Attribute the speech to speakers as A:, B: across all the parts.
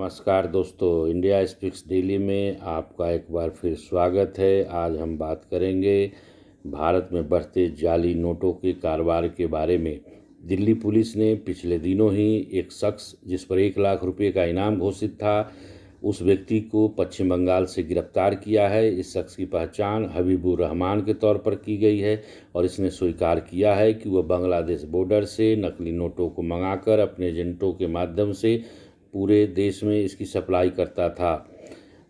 A: नमस्कार दोस्तों, India speaks daily में आपका एक बार फिर स्वागत है। आज हम बात करेंगे भारत में बढ़ते जाली नोटों के कारोबार के बारे में। दिल्ली पुलिस ने पिछले दिनों ही एक शख्स जिस पर 1 लाख रुपए का इनाम घोषित था, उस व्यक्ति को पश्चिम बंगाल से गिरफ्तार किया है। इस शख्स की पहचान हबीबुर रहमान के तौर पर की गई है और इसने स्वीकार किया है कि वह बांग्लादेश बॉर्डर से नकली नोटों को मंगाकर अपने एजेंटों के माध्यम से पूरे देश में इसकी सप्लाई करता था।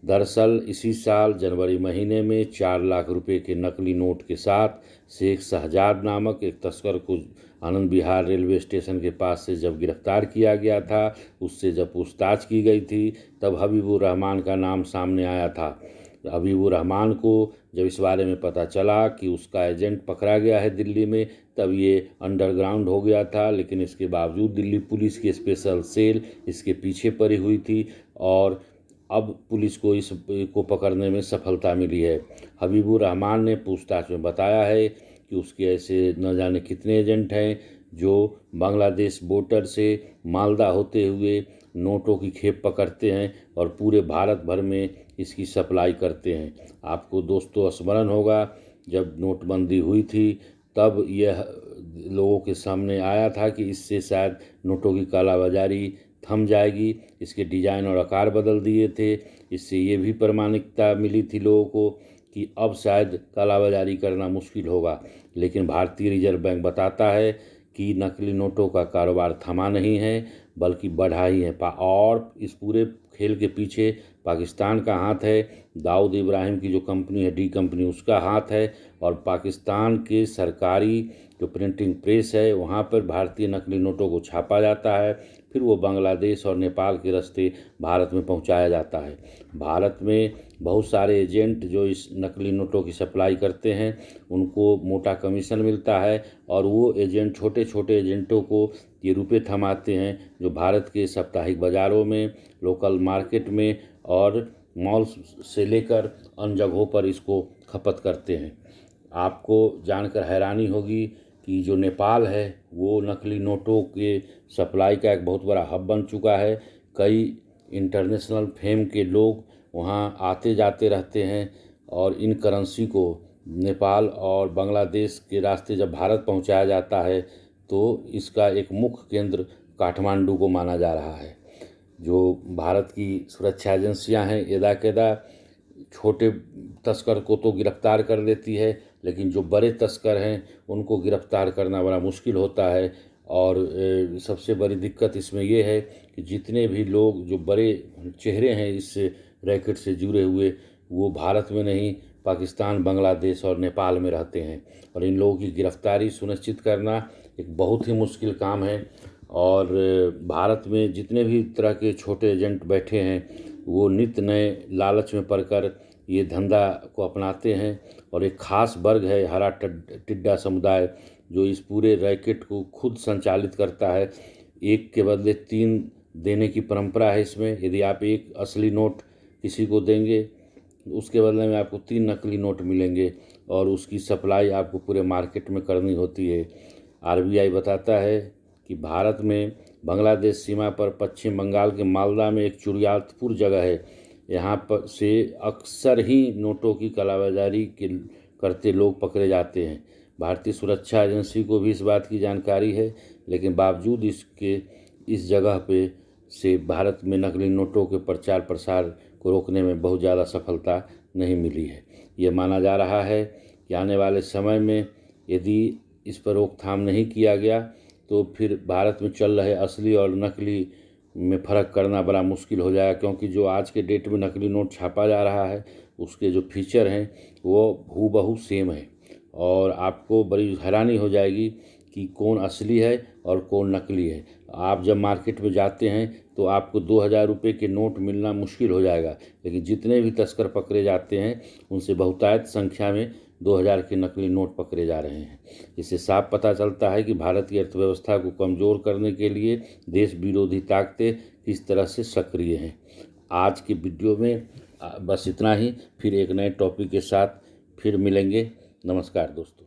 A: दरअसल इसी साल जनवरी महीने में 4 लाख रुपए के नकली नोट के साथ शेख शहजाद नामक एक तस्कर को आनंद विहार रेलवे स्टेशन के पास से जब गिरफ्तार किया गया था, उससे जब पूछताछ की गई थी तब हबीबुर रहमान का नाम सामने आया था। हबीबुर रहमान को जब इस बारे में पता चला कि उसका एजेंट पकड़ा गया है दिल्ली में, तब ये अंडरग्राउंड हो गया था। लेकिन इसके बावजूद दिल्ली पुलिस की स्पेशल सेल इसके पीछे पड़ी हुई थी और अब पुलिस को इसको पकड़ने में सफलता मिली है। हबीबुर रहमान ने पूछताछ में बताया है कि उसके ऐसे न जाने कितने एजेंट हैं जो बांग्लादेश बॉर्डर से मालदा होते हुए नोटों की खेप पकड़ते हैं और पूरे भारत भर में इसकी सप्लाई करते हैं। आपको दोस्तों स्मरण होगा, जब नोटबंदी हुई थी तब यह लोगों के सामने आया था कि इससे शायद नोटों की कालाबाजारी थम जाएगी। इसके डिज़ाइन और आकार बदल दिए थे। इससे ये भी प्रमाणिकता मिली थी लोगों को कि अब शायद कालाबाजारी करना मुश्किल होगा। लेकिन भारतीय रिजर्व बैंक बताता है कि नकली नोटों का कारोबार थमा नहीं है बल्कि बढ़ा ही है। और इस पूरे खेल के पीछे पाकिस्तान का हाथ है। दाऊद इब्राहिम की जो कंपनी है, डी कंपनी, उसका हाथ है। और पाकिस्तान के सरकारी जो प्रिंटिंग प्रेस है, वहाँ पर भारतीय नकली नोटों को छापा जाता है, फिर वो बांग्लादेश और नेपाल के रास्ते भारत में पहुँचाया जाता है। भारत में बहुत सारे एजेंट जो इस नकली नोटों की सप्लाई करते हैं, उनको मोटा कमीशन मिलता है और वो एजेंट छोटे छोटे एजेंटों को ये रुपए थमाते हैं जो भारत के साप्ताहिक बाज़ारों में, लोकल मार्केट में और मॉल्स से लेकर अन्य जगहों पर इसको खपत करते हैं। आपको जानकर हैरानी होगी कि जो नेपाल है वो नकली नोटों के सप्लाई का एक बहुत बड़ा हब बन चुका है। कई इंटरनेशनल फेम के लोग वहाँ आते जाते रहते हैं और इन करेंसी को नेपाल और बांग्लादेश के रास्ते जब भारत पहुँचाया जाता है तो इसका एक मुख्य केंद्र काठमांडू को माना जा रहा है। जो भारत की सुरक्षा एजेंसियां हैं, एदा-केदा छोटे तस्कर को तो गिरफ्तार कर लेती है, लेकिन जो बड़े तस्कर हैं उनको गिरफ्तार करना बड़ा मुश्किल होता है। और सबसे बड़ी दिक्कत इसमें ये है कि जितने भी लोग जो बड़े चेहरे हैं इस रैकेट से जुड़े हुए, वो भारत में नहीं, पाकिस्तान, बांग्लादेश और नेपाल में रहते हैं। और इन लोगों की गिरफ्तारी सुनिश्चित करना एक बहुत ही मुश्किल काम है। और भारत में जितने भी तरह के छोटे एजेंट बैठे हैं, वो नित्य नए लालच में पड़कर ये धंधा को अपनाते हैं। और एक खास वर्ग है हरा टिड्डा समुदाय, जो इस पूरे रैकेट को खुद संचालित करता है। एक के बदले 3 देने की परंपरा है इसमें। यदि आप एक असली नोट किसी को देंगे, उसके बदले में आपको 3 नकली नोट मिलेंगे और उसकी सप्लाई आपको पूरे मार्केट में करनी होती है। आरबीआई बताता है कि भारत में बांग्लादेश सीमा पर पश्चिम बंगाल के मालदा में एक चुड़ियातपुर जगह है। यहाँ पर से अक्सर ही नोटों की कालाबाजारी करते लोग पकड़े जाते हैं। भारतीय सुरक्षा एजेंसी को भी इस बात की जानकारी है, लेकिन बावजूद इसके इस जगह पे से भारत में नकली नोटों के प्रचार प्रसार को रोकने में बहुत ज़्यादा सफलता नहीं मिली है। ये माना जा रहा है कि आने वाले समय में यदि इस पर रोकथाम नहीं किया गया तो फिर भारत में चल रहे असली और नकली में फ़र्क करना बड़ा मुश्किल हो जाएगा। क्योंकि जो आज के डेट में नकली नोट छापा जा रहा है, उसके जो फीचर हैं वो हूबहू सेम है और आपको बड़ी हैरानी हो जाएगी कि कौन असली है और कौन नकली है। आप जब मार्केट में जाते हैं तो आपको 2000 रुपये के नोट मिलना मुश्किल हो जाएगा, लेकिन जितने भी तस्कर पकड़े जाते हैं उनसे बहुतायत संख्या में 2000 के नकली नोट पकड़े जा रहे हैं। इससे साफ पता चलता है कि भारत की अर्थव्यवस्था को कमज़ोर करने के लिए देश विरोधी ताकतें किस तरह से सक्रिय हैं। आज की वीडियो में बस इतना ही। फिर एक नए टॉपिक के साथ फिर मिलेंगे। नमस्कार दोस्तों।